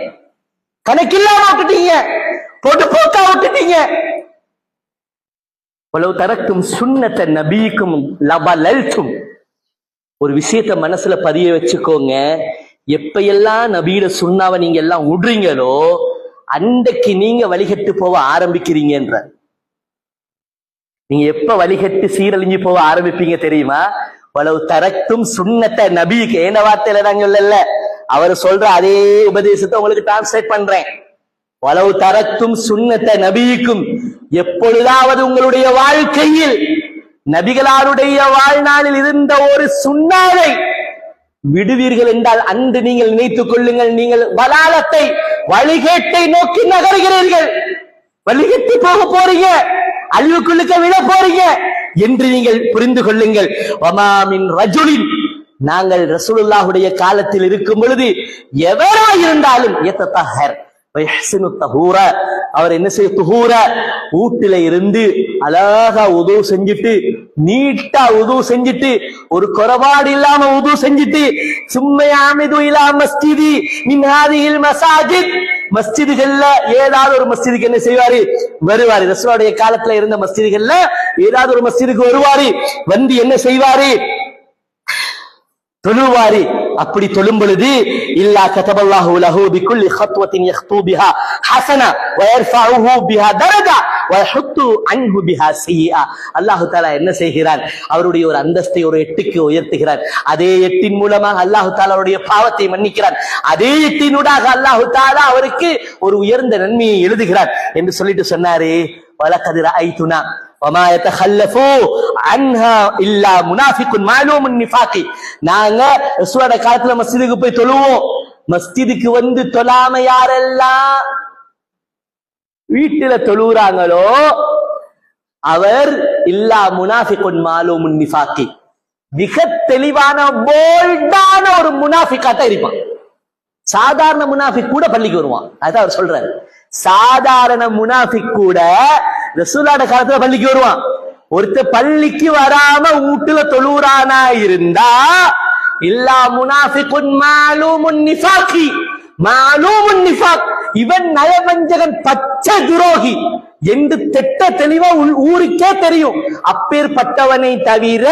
A: கணக்கில்லாம விட்டுட்டீங்க, போட்டு போக்கா விட்டுட்டீங்க. தரக்கும் சுன்னத்த நபிக்கும் லபலல்தும், ஒரு விஷயத்த மனசுல பதிய வச்சுக்கோங்க, எப்பையெல்லாம் நபியில சுன்னாவை நீங்க எல்லாம் விடுறீங்களோ அன்றைக்கு நீங்க வழிகட்டு போக ஆரம்பிக்கிறீங்கன்ற. நீங்க எப்ப வழிகட்டு சீரழிஞ்சு போக ஆரம்பிப்பீங்க தெரியுமா? வலவு தரக்கும் சுன்னத்த நபிக்கு, என்ன வார்த்தையில நாங்க இல்ல, அவர் சொல்ற அதே உபதேசத்தை உங்களுக்கு டிரான்ஸ்லேட் பண்றேன். வலவு தரக்கும் சுன்னத்த நபிக்கும், எப்பொழுதாவது உங்களுடைய வாழ்க்கையில் நபிகளாருடைய வாழ்நாளில் இருந்த ஒரு சுன்னாவை விடுவீர்கள் என்றால் அன்று நீங்கள் நினைத்துக் கொள்ளுங்கள், நீங்கள் வலாலத்தை, வழிகேட்டை நோக்கி நகர்கிறீர்கள், வழிகட்டி போக போறீங்க, அழிவுக்குள்ளுக்க விழ போறீங்க என்று நீங்கள் புரிந்து கொள்ளுங்கள். வமாமின் ரஜுலின், நாங்கள் ரசூலுல்லாஹுடைய காலத்தில் இருக்கும் பொழுது எவரா இருந்தாலும் அவர் என்ன செய்ய, துஹூர, வீட்டில இருந்து அழகா உது செஞ்சுட்டு, நீட்டா உது செஞ்சுட்டு, ஒரு குறைபாடு இல்லாம உது செஞ்சுட்டு, சும்மையாமிது இலா மஸ்ஜிதி மின் ஹாதிஹில் மசாஜித், மஸ்ஜிதுகள்ல ஏதாவது ஒரு மஸ்ஜிதுக்கு என்ன செய்வாரு, வருவாரு. ரசூலுடைய காலத்துல இருந்த மஸ்ஜிதுகள்ல ஏதாவது ஒரு மஸ்ஜிதுக்கு வருவாரு, வந்து என்ன செய்வாரு, தொழுவாரி. அப்படி தொழும் பொழுது இல்லா கதபல்லாஹு லஹு பிகுல்லி ஹத்வத்தின் யஹ்து பிஹா ஹஸனா வ யர்ஃபஉஹு பிஹா தரஜா வ யஹுத்து அன்ஹு பிஹா ஸய்யிஆ. அல்லாஹ் தஆலா என்ன செய்கிறார்? அவருடைய ஒரு அந்தஸ்தை ஒரு எட்டுக்கு உயர்த்துகிறார். அதே எட்டின் மூலமாக அல்லாஹ் தஆலா அவருடைய பாவத்தை மன்னிக்கிறார். அதே எட்டினூடாக அல்லாஹ் தஆலா அவருக்கு ஒரு உயர்ந்த நன்மையை எழுதுகிறார் என்று சொல்லிட்டு சொன்னாரு, வலகத் ரஅய்துனா வமா யதகல்லஃபு அன்ஹா இல்லா முனாஃபிகுன் மாலூமுன் நிஃபாகி. நாங்க ரசூலுல்லாஹ் காலத்துல மஸ்ஜிதுக்கு போய் தொழுவோம். மஸ்ஜிதுக்கு வந்து தொழாம யாரெல்லாம் வீட்டுல தொழுறாங்களோ அவர் இல்லா முனாஃபிகுன் மாலூமுன் நிஃபாகி, மிக தெளிவான போல்டான ஒரு முனாஃபிக்காட்ட இருப்பான். சாதாரண முனாஃபிக் கூட பள்ளிக்கு வருவான். அதான் அவர் சொல்றாரு, சாதாரண முனாஃபிக் கூட ரசூலுல்லாஹ் காலத்துல பள்ளிக்கு வருவான். ஒருத்தர் பள்ளிக்கு வராம வீட்டுல தொழுறானா இருந்தா இல்லா முனாஃபிகுன் மாலூமுன் நிஃபாகி, மாலூமுன் நிஃபாக், இவன் நயவஞ்சகன், பச்சை துரோகி என்று திட்ட தெளிவா ஊருக்கே தெரியும். அப்பேற்பட்டவனை தவிர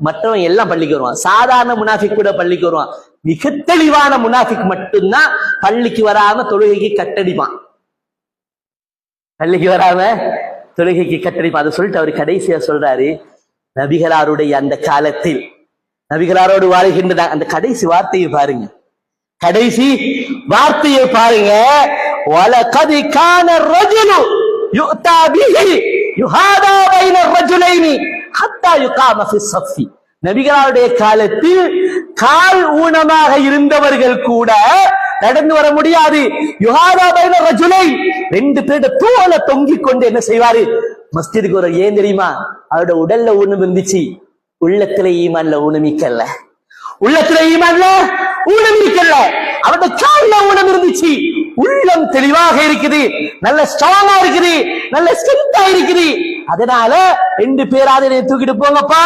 A: மற்றவன் எல்லாம் பள்ளிக்கு வருவான். சாதாரண முனாஃபிக் கூட பள்ளிக்கு வருவான். மிக தெளிவான முனாஃபிக் மட்டும்தான் பள்ளிக்கு வராம தொழுகைக்கு கட்டடிப்பான். பள்ளிக்கு வராம தொழுகைக்கு கட்டடிப்பான். அதை சொல்லிட்டு அவர் கடைசியா சொல்றாரு, நபிகளாருடைய அந்த காலத்தில் நபிகளாரோடு வாழ்கின்ற அந்த கடைசி வார்த்தையை பாருங்க, கடைசி வார்த்தையை பாருங்க. வலகத் கான الرجل يؤتى به يهادى بين الرجلين حتى يقام في الصف. நபிகளாருடைய காலத்தில் கால் ஊனமாக இருந்தவர்கள் கூட நடந்து வர முடியாது. யுஹாதா பைன ரஜுலைன், ரெண்டு பேருடைய தோலை தொங்கிக் கொண்டு என்ன செய்வாரு? மஸ்ஜிதுக்கு வர. ஏன் தெரியுமா? அவரோட உடல்ல ஊனம் இருந்துச்சு, உள்ளத்துல ஈமான்ல ஊனமிக்கல்ல. உள்ளத்துல ஈமான்ல ஊனமிக்கல்ல, அவருடைய கால்ல ஊனம் இருந்துச்சு. உள்ளம் தெளிவாக இருக்குது, நல்ல ஸ்ட்ராங்கா இருக்குது, நல்ல ஸ்ட்ரென்த்தா இருக்குது. அதனால ரெண்டு பேராவது தூக்கிட்டு போங்கப்பா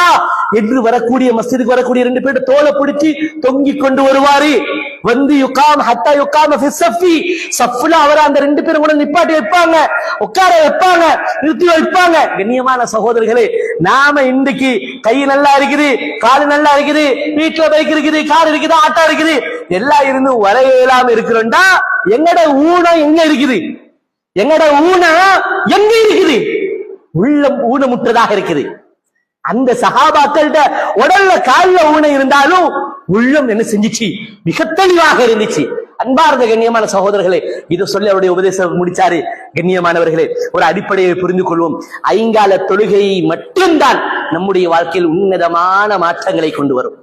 A: என்று வரக்கூடிய மஸ்ஜிதுக்கு வரக்கூடிய ரெண்டு பேர் தோலை பிடிச்சி தொங்கிக் கொண்டு வருவாரு. வந்து யுகாம் ஹத்தா யுகாம ஃபி ஸஃபி, ஸஃப்ல அவரை அந்த ரெண்டு பேரும் கூட நிப்பாட்டி வைப்பாங்க, உட்கார வைப்பாங்க, நிறுத்தி வைப்பாங்க. கண்ணியமான சகோதரர்களே, நாம இன்றைக்கு கை நல்லா இருக்குது, கால் நல்லா இருக்குது, வீட்டுல பைக் இருக்குது, கார் இருக்குது, ஆட்டோ இருக்குது, எல்லாம் இருந்து வரையலாம இருக்கிறோம்டா எங்கட ஊனம் எங்க இருக்குது? எங்கட ஊனம் எங்க இருக்குது? உள்ளம் ஊனமுற்றதாக இருக்குது. அந்த சஹாபாக்கள்ட உடல்ல கால்ல ஊனம் இருந்தாலும் உள்ளம் என்ன செஞ்சிச்சு? மிக தெளிவாக இருந்துச்சு. அன்பார்ந்த கண்ணியமான சகோதரர்களே, இதை சொல்லி அவருடைய உபதேசம் முடிச்சாரு. கண்ணியமானவர்களே, ஒரு அடிப்படையை புரிந்து கொள்வோம். ஐங்கால தொழுகை மட்டும்தான் நம்முடைய வாழ்க்கையில் உன்னதமான மாற்றங்களை கொண்டு வரும்,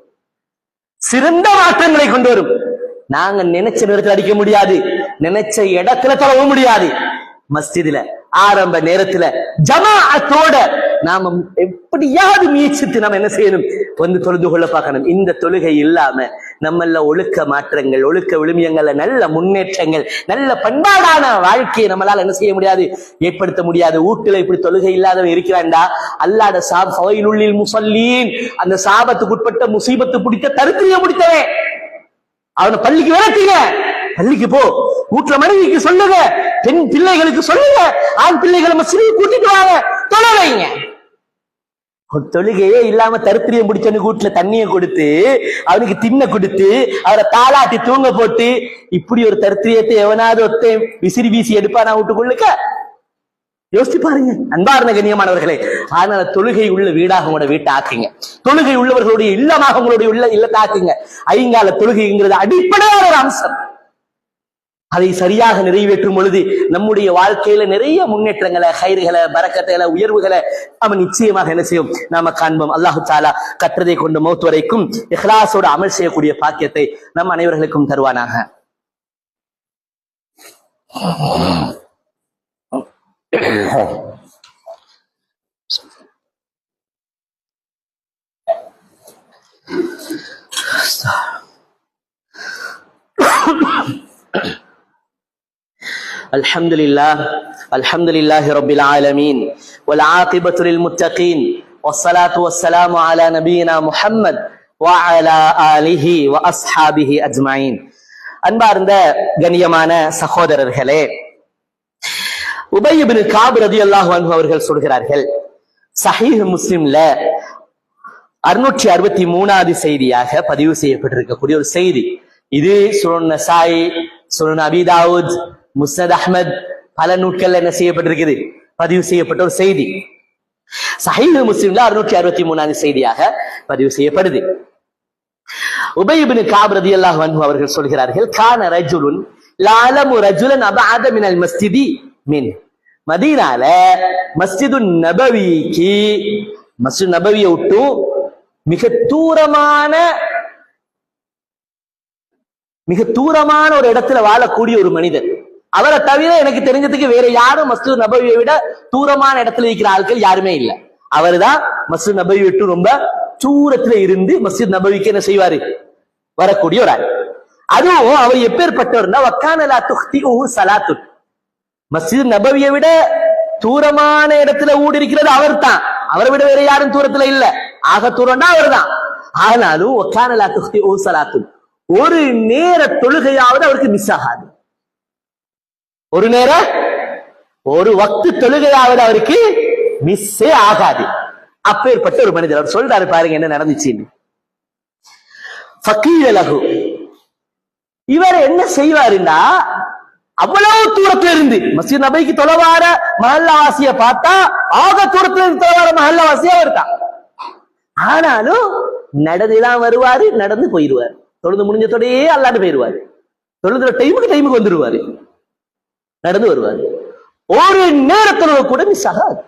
A: சிறந்த மாற்றங்களை கொண்டு வரும். நாங்க நினைச்ச நேரத்தில் அடிக்க முடியாது, நினைச்ச இடத்துல தொழ முடியாது. மஸ்ஜிதுல ஆரம்ப நேரத்துல ஜமாஅத்தோட நாம எப்படியாவது முயற்சித்து நாம என்ன செய்யணும்? வந்து தொழுது கொள்ள பார்க்கணும். இந்த தொழுகை இல்லாம நம்மள ஒழுக்க மாற்றங்கள், ஒழுக்க விழுமியங்கள்ல நல்ல முன்னேற்றங்கள், நல்ல பண்பாடான வாழ்க்கையை நம்மளால என்ன செய்ய முடியாது? ஏற்படுத்த முடியாது. வீட்டுல இப்படி தொழுகை இல்லாதவன் இருக்கிறான்டா, அல்லாஹ்வுடைய ஃபவைலுல் முஸல்லீன், அந்த சாபத்துக்கு உட்பட்ட முசீபத்து பிடித்த தரித்திரிய முடித்தவன், அவனை பள்ளிக்கு விரட்டுங்க. பள்ளிக்கு போ, வீட்டுல மனைவிக்கு சொல்லுங்க, பெண் பிள்ளைகளுக்கு சொல்லுங்க, ஆண் பிள்ளைகளை மஸ்ஜிதுக்கு கூட்டிட்டு வாங்க, தொழுகைங்க. தொழுகையே இல்லாம தரித்திரியம் பிடிச்சவனுக்கு வீட்டுல தண்ணியை கொடுத்து, அவனுக்கு தின்ன கொடுத்து, அவரை தாளாட்டி தூங்க போட்டு, இப்படி ஒரு தரித்திரியத்தை எவனாவது ஒத்த விசிறி வீசி எடுப்பானா வீட்டுக்குள்ளுக்க? யோசிச்சு பாருங்க அன்பார்ந்த கண்ணியமானவர்களே. அதனால தொழுகை உள்ள வீடாக உங்களோட வீட்டை ஆக்குங்க, தொழுகை உள்ளவர்களுடைய இல்லமாக உங்களுடைய இல்லத்தை ஆக்குங்க. ஐங்கால தொழுகைங்கிறது அடிப்படையான ஒரு அம்சம். அதை சரியாக நிறைவேற்றும் பொழுது நம்முடைய வாழ்க்கையில நிறைய முன்னேற்றங்களை, ஹைர்களை, பரக்கத்தைகளை, உயர்வுகளை நாம நிச்சயமாக என்ன செய்யும்? நாம காண்போம். அல்லாஹு தஆலா கற்றதை கொண்டு மௌத் வரைக்கும் இஹ்லாஸோடு அமல் செய்யக்கூடிய பாக்கியத்தை நம் அனைவர்களுக்கும் தருவானாக. الحمد لله رب العالمين والعاقبة للمتقين والصلاة والسلام على نبينا محمد وعلى آله وأصحابه أجمعين. அன்பார்ந்த கண்ணியமான சகோதரர்களே, உபை இப்னு கஅப் ரலியல்லாஹு அன்ஹு அவர்கள் சொல்கிறார்கள், சஹீஹ் முஸ்லிம்ல 663வது செய்தியாக பதிவு செய்யப்பட்டிருக்கக்கூடிய ஒரு செய்தி. இது சுனன் நசாயி, சுனன் அபி தாவூத், முஸ்னத் அஹ்மத் பல நூட்கள்ல என்ன செய்யப்பட்டிருக்குது, பதிவு செய்யப்பட்ட ஒரு செய்தி. சஹீஹ் முஸ்லிம்ல 663வது செய்தியாக பதிவு செய்யப்படுது. உபய் இப்னு கஅப் ரலியல்லாஹு அன்ஹு அவர்கள் சொல்கிறார்கள், கான ரஜுலுன் லஅலமு ரஜுலன் அபஅத மினல் மஸ்ஜிதி மின். மதீனால மஸ்ஜிதுன் நபவிக்கு, மஸ்ஜித் நபவியை விட்டு மிக தூரமான ஒரு இடத்துல வாழக்கூடிய ஒரு மனிதர். அவரை தவிர எனக்கு தெரிஞ்சதுக்கு வேற யாரும் மஸ்ஜித் நபவியை விட தூரமான இடத்துல இருக்கிற ஆட்கள் யாருமே இல்லை. அவர்தான் மஸ்ஜித் நபவி விட்டு ரொம்ப தூரத்துல இருந்து மஸ்ஜித் நபவிக்கு என்ன செய்வாரு, வரக்கூடிய ஒரு ஆள். அதுவும் அவர் எப்பேற்பட்டவர்னா, வக்கான லா துக்திஉஹு ஸலாத்துன். மஸ்ஜித் நபவியை விட தூரமான இடத்துல ஊடி இருக்கிறது அவர் தான். அவரை விட வேற யாரும் தூரத்துல இல்ல. ஆக தூரம்னா அவர் தான். ஆனாலும் வக்கான லா துக்திஉஹு ஸலாத்துன், ஒரு நேர தொழுகையாவது அவருக்கு மிஸ் ஆகாது. ஒரு நேர ஒரு வக்து தொழுகையாவது அவருக்கு மிஸ்ஸே ஆகாது. அப்பேற்பட்ட ஒரு மனிதர். அவர் சொல்றாரு பாருங்க என்ன நடந்துச்சுன்னு. ஃபகீல லஹு, இவர் என்ன செய்வாருன்னா, அவ்வளவு தூரத்துல இருந்து மஸ்ஜித் நபவிக்கு தொலைவார மஹல்லாவாசிய பார்த்தா ஆக தூரத்துல இருந்து தொலைவார மஹல்லாவாசியா வருதான். ஆனாலும் நடந்துதான் வருவாரு, நடந்து போயிடுவாரு. தொழுது முடிஞ்சதோடயே அல்லாண்டு போயிடுவாரு. தொழுதுற டைமுக்கு வந்துருவாரு, நடந்து வருவாரு. ஒரு நேரத்தொழுக கூட மிஸ் ஆகாது.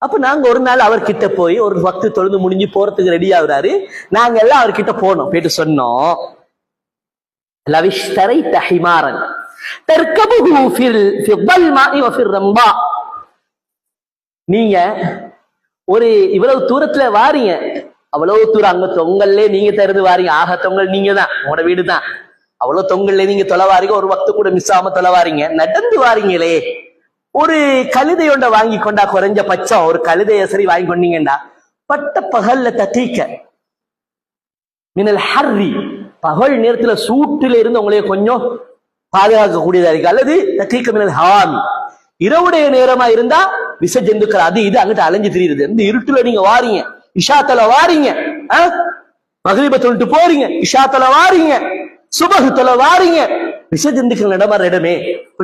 A: அப்ப நாங்க ஒரு நாள் அவர்கிட்ட போய், ஒரு வக்து தொழுது முடிஞ்சு போறதுக்கு ரெடி ஆகுறாரு. நாங்க எல்லாம் அவர்கிட்ட போனோம். போயிட்டு சொன்னோம், லவிஷ்தரைத ஹிமாரன் தர்கபுஹு ஃபில் ظلماء وفي الرمضاء. நீங்க ஒரு இவ்வளவு தூரத்துல வாரீங்க, அவ்வளவு தூரம் அங்க தொங்கல்லே நீங்க திறந்து வாரீங்க. ஆக தொங்கல் நீங்க தான், உங்களோட வீடு தான். அவ்வளவு தொங்கல்ல நீங்க தொலைவாரீங்க, ஒரு வக்து கூட மிஸ் ஆகாம தொலைவாரீங்க, நடந்து வாரீங்களே. ஒரு கழுதையொண்ட வாங்கி கொண்டா, குறைஞ்ச பட்சம் ஒரு கழுதைய சரி வாங்கி கொண்டீங்கண்டா, பட்ட பகல்ல தத்தீக்க மினல் ஹர்ரி, பகல் நேரத்துல சூட்டில இருந்து உங்களைய கொஞ்சம் பாதுகாக்கக்கூடியதா இருக்கு. அல்லது தத்தீக்க மினல் ஹவாமி, இரவுடைய நேரமா இருந்தா விச ஜந்துக்கள் அது இது அங்கிட்ட அலைஞ்சு திரியுது. இந்த இருட்டுல நீங்க வாரீங்க, இஷாத்துல வாரீங்க, மகரிப தொழுட்டு போறீங்க, இஷாத்துல வாரீங்க, சுபஹத்துல வாரீங்க, விசஜந்துக்கள் நடமாற இடமே,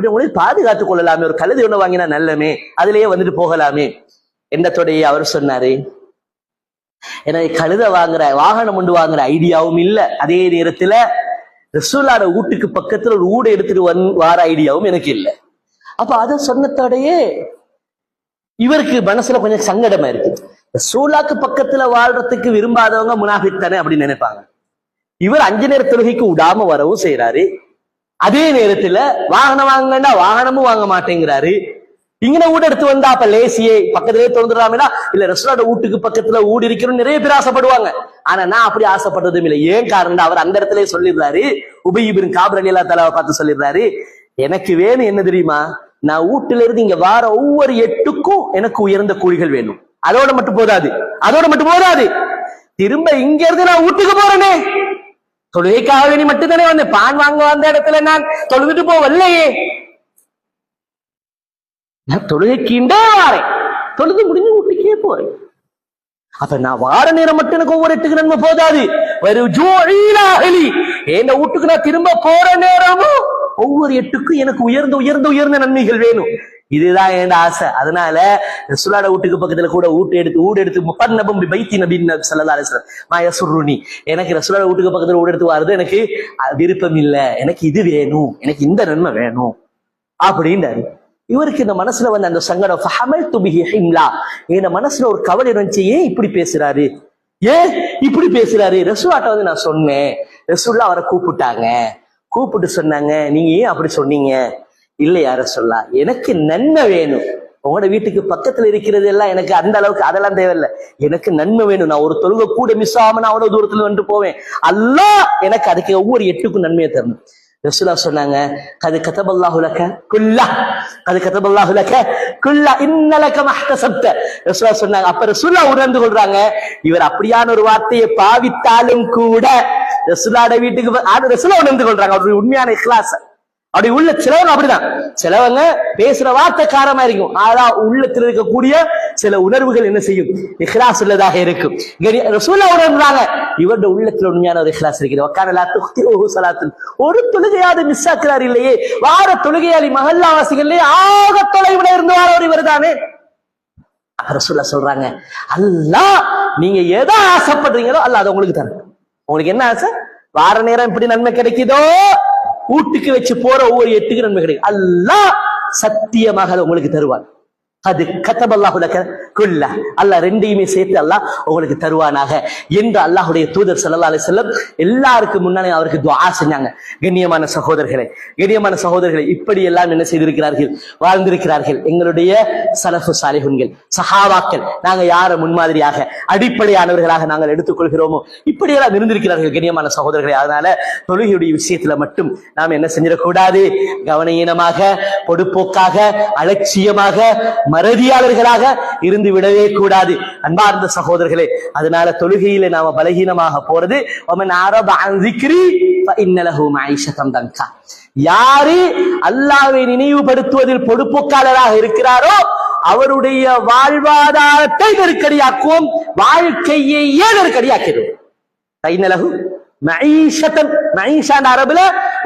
A: உங்களை பாதுகாத்துக் கொள்ளலாமே. ஒரு கழுதை ஒண்ணு வாங்கினா நல்லமே, அதுலயே வந்துட்டு போகலாமே என்னத்தோடைய அவர் சொன்னாரு. எனக்கு கழுத வாங்குற, வாகனம் ஒன்று வாங்குற ஐடியாவும் இல்ல. அதே நேரத்துல ரசூலுல்லாஹ் வீட்டுக்கு பக்கத்துல ஒரு ஊட எடுத்துட்டு வார ஐடியாவும் எனக்கு இல்லை. அப்ப அதை சொன்னத்தோடையே இவருக்கு மனசுல கொஞ்சம் சங்கடமா இருக்கு. ரசூலுல்லாஹ்க்கு பக்கத்துல வாழ்றதுக்கு விரும்பாதவங்க முனாஃபிக் தானே அப்படின்னு நினைப்பாங்க. இவர் 5 நேர தொழுகைக்கு விடாம வரவும் செய்யறாரு. அதே நேரத்துல வாகனம் வாங்கினா வாகனமும் வாங்க மாட்டேங்கிறாரு. இங்க வீடு எடுத்து வந்தா அப்ப லேசியே பக்கத்திலேயே திறந்துடாமடா, இல்ல ரெஸ்டாரண்ட் வீட்டுக்கு பக்கத்துல ஊடி இருக்கிறோம் நிறைய பேர் ஆசைப்படுவாங்க. ஆனா நான் அப்படி ஆசைப்படுறதும் இல்லை. ஏன் காரணம், அவர் அந்த இடத்துல சொல்லிடுறாரு, உபய் இப்னு கஅப் ரலியல்லாஹு தஆலா பார்த்து சொல்லிடுறாரு, எனக்கு வேணும் என்ன தெரியுமா, நான் வீட்டுல இருந்து இங்க வார ஒவ்வொரு 8க்கும் எனக்கு உயர்ந்த கூலிகள் வேணும். அதோட மட்டும் போதாது, திரும்ப இங்க இருந்து நான் வீட்டுக்கு போறேனே, தொழுகைக்காக வேணி மட்டும்தானே வந்தேன். பான் வாங்க வந்த இடத்துல நான் தொழுதுட்டு போவல்லையே, நான் தொழுகைக்குண்டே வாரேன், தொழுது முடிஞ்சு வீட்டுக்கே போறேன். அப்ப நான் வார நேரம் மட்டும் எனக்கு ஒவ்வொரு 8க்கு நன்மை போதாது, என் வீட்டுக்கு நான் திரும்ப போற நேரமும் ஒவ்வொரு 8க்கும் எனக்கு உயர்ந்த நன்மைகள் வேணும். இதுதான் என் ஆசை. அதனால ரசூலுல்லாஹ் வீட்டுக்கு பக்கத்துல கூட ஊடு எடுத்து முபன்னபம் பைத்தி நபின் ஸல்லல்லாஹு அலைஹி வஸல்லம் மா யஸுருனி, எனக்கு ரசூலுல்லாஹ் வீட்டுக்கு பக்கத்துல ஊடு எடுத்து வாருது எனக்கு விருப்பம் இல்ல, எனக்கு இது வேணும், எனக்கு இந்த நன்மை வேணும் அப்படின்றாரு. இவருக்கு இந்த மனசுல வந்து அந்த சங்கடம், ஃபஹமல்து பிஹி ஹிம்லா, என் மனசுல ஒரு கவலை இருந்துச்சு. ஏன் இப்படி பேசுறாரு, ரசூலுல்லாஹ்ட்ட வந்து நான் சொன்னேன், ரசூலுல்லாஹ் அவரை கூப்பிட்டு சொன்னாங்க, நீங்க ஏன் அப்படி சொன்னீங்க? இல்லை யார சொல்லா, எனக்கு நன்மை வேணும், உங்களோட வீட்டுக்கு பக்கத்துல இருக்கிறது எல்லாம் எனக்கு அந்த அளவுக்கு அதெல்லாம் தேவையில்லை, எனக்கு நன்மை வேணும். நான் ஒரு தொழுகை கூட மிஸ் ஆகாம நான் அவ்வளவு தூரத்துல வந்துட்டு போவேன், அல்லாஹ் எனக்கு அதுக்கு ஒவ்வொரு 8க்கும் நன்மையை தரணும். ரசூலுல்லாஹ் சொன்னாங்க, கது கதபல்லாஹு லக குல்லா இன்னலக மஹ்தஸப்த. ரசூலுல்லாஹ் சொன்னாங்க. அப்ப ரசூலுல்லாஹ் உணர்ந்து கொள்றாங்க, இவர் அப்படியான ஒரு வார்த்தையை பாவித்தாலும் கூட ரசூலுல்லாஹ் வீட்டுக்கு ரசூலுல்லாஹ் உணர்ந்து கொள்றாங்க அவருடைய உண்மையான இக்லாஸ். அப்படி உள்ள சிலவங்க அப்படிதான், சிலவங்க பேசுற வார்த்தை காரமா இருக்கும், ஆனா உள்ளத்தில் இருக்கக்கூடிய சில உணர்வுகள் என்ன செய்யும், இஹ்லாஸ் உள்ளதாக இருக்கும். ரசூலுல்லாஹ் உணர்றாங்க இவருடைய உள்ளத்தில் உண்மையான ஒரு இஹ்லாஸ் இருக்குது. வக்கான துக்திஹு ஸலாத்துன், ஒரு தொழுகையாவது மிஸ் ஆக்குறார் இல்லையே, வார தொழுகையாளி மஹல்லாவாசிகளே ஆக தொலைவுல இருந்து வாரவர் இவர்தானே. ரசூலுல்லாஹ் சொல்றாங்க, அல்லாஹ் நீங்க எதை ஆசைப்படுறீங்களோ அல்லாஹ் அதை உங்களுக்கு தரும். உங்களுக்கு என்ன ஆசை? வார நேரம் இப்படி நன்மை கிடைக்குதோ, வீட்டுக்கு வச்சு போற ஒவ்வொரு 8க்கு நன்மை கிடைக்கும். அல்லாஹ் சத்தியமாக உங்களுக்கு தருவான். அது கதபல்லாஹு லக குல்ல, அல்லாஹ் ரெண்டையுமே சேர்த்து அல்லாஹ் உங்களுக்கு தருவானாக என்று அல்லாஹ்வுடைய தூதர் ஸல்லல்லாஹு அலைஹி வஸல்லம் எல்லாருக்கும் முன்னாலே அவருக்கு துஆ செஞ்சாங்க. கண்ணியமான சகோதரர்களே, இப்படி எல்லாம் என்ன செய்திருக்கிறார்கள், வாழ்ந்திருக்கிறார்கள் எங்களுடைய ஸலஃபு ஸாலிஹுன்கள், சஹாபாக்கள். நாங்க யாரை முன்மாதிரியாக அடிப்படையானவர்களாக நாங்கள் எடுத்துக்கொள்கிறோமோ இப்படி எல்லாம் இருந்திருக்கிறார்கள் கண்ணியமான சகோதரர்களே. அதனால தொழுகையுடைய விஷயத்துல மட்டும் நாம் என்ன செஞ்சிடக்கூடாது, கவனஈனமாக, பொடுப்போக்காக, அலட்சியமாக, மறதியாளர்களாக இருந்து விடவே கூடாது அன்பார்ந்த சகோதரர்களே. அதனால தொழுகையில நாம பலகீனமாக போறது, வமன் அரப அன் ஸிக்ரி ஃபஇன்ன லஹு மஈஷத்தன் தன்கா, யாரு அல்லாஹ்வை நினைவுபடுத்துவதில் பொடுப்போக்காளராக இருக்கிறாரோ அவருடைய வாழ்வாதாரத்தை நெருக்கடியாக்குவோம், வாழ்க்கையையே நெருக்கடியாக்கிறோம். ஃபஇன்ன லஹு மஈஷத்தன், மஈஷான அரபுல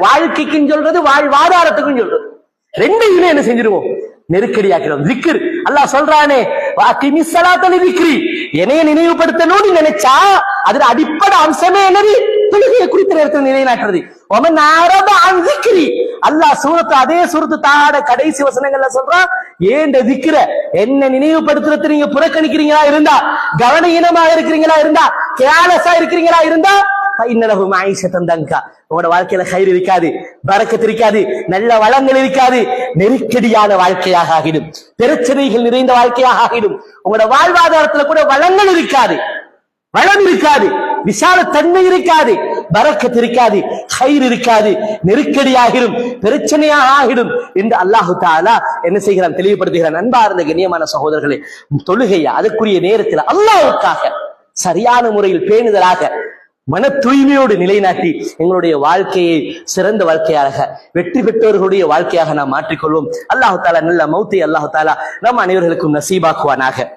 A: வாழ்க்கைக்கும் சொல்றது, வாழ்வாதாரத்துக்கும் சொல்றது, ரெண்டையுமே என்ன செஞ்சிருவோம், நெருக்கடியாக்கிறோம். திக்ர் அல்லாஹ் சொல்றானே, வஅகிமிஸ் ஸலாத்த லிக்ரி, என்னைய நினைவுபடுத்தணும்னு நினைச்சா அதுல அடிப்படை அம்சமே என்னது, தொழுகையை குறித்த நேரத்தில் நிலைநாட்டுறது. வமன் அரப அன் ஸிக்ரி, அல்லாஹ் அதே சூரத்து தாஹாட கடைசி வசனங்கள்ல சொல்றான், ஏண்ட திக்ர, என்ன நினைவுபடுத்துறது நீங்க புறக்கணிக்கிறீங்களா இருந்தா, கவனஈனமாக இருக்கிறீங்களா இருந்தா, கேர்லெஸ்ஸா இருக்கிறீங்களா இருந்தா, ஃபஇன்னலஹு மஈஷத்தன் தன்கா, உங்களோட வாழ்க்கையில கைர் இருக்காது, பரக்கத் இருக்காது, நல்ல வளங்கள் இருக்காது, நெருக்கடியான வாழ்க்கையாக ஆகிடும், பிரச்சனைகள் நிறைந்த வாழ்க்கையாக ஆகிடும். உங்களோட வாழ்வாதாரத்துல கூட வளங்கள் இருக்காது, வளம் இருக்காது, விசால தன்மை இருக்காது, பரக்கத் இருக்காது, கைர் இருக்காது, நெருக்கடியாகிடும், பிரச்சனையாக ஆகிடும் என்று அல்லாஹு தஆலா என்ன செய்கிறான், தெளிவுபடுத்துகிறான். அன்பார்ந்த கண்ணியமான சகோதரர்களே, தொழுகையை அதற்குரிய நேரத்தில் அல்லாஹ்வுக்காக சரியான முறையில் பேணுதலாக மன தூய்மையோடு நிலைநாட்டி எங்களுடைய வாழ்க்கையை சிறந்த வாழ்க்கையாக, வெற்றி பெற்றவர்களுடைய வாழ்க்கையாக நாம் மாற்றிக்கொள்வோம். அல்லாஹு தஆலா நல்ல மௌத்தை அல்லாஹு தஆலா நம் அனைவர்களுக்கும் நசீபாக்குவானாக.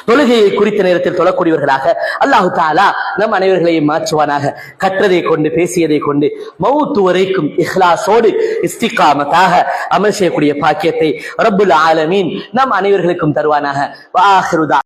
A: தொழுகையை குறித்த நேரத்தில் தொழக்கூடியவர்களாக அல்லாஹு தஆலா நம் அனைவர்களையும் மாற்றுவானாக. கற்றதை கொண்டு, பேசியதை கொண்டு மௌத்து வரைக்கும் இஹ்லாஸோடு இஸ்திகாமத்தாக அமல் செய்யக்கூடிய பாக்கியத்தை ரப்புல் ஆலமீன் நம் அனைவர்களுக்கும் தருவானாக. வஆஹிரு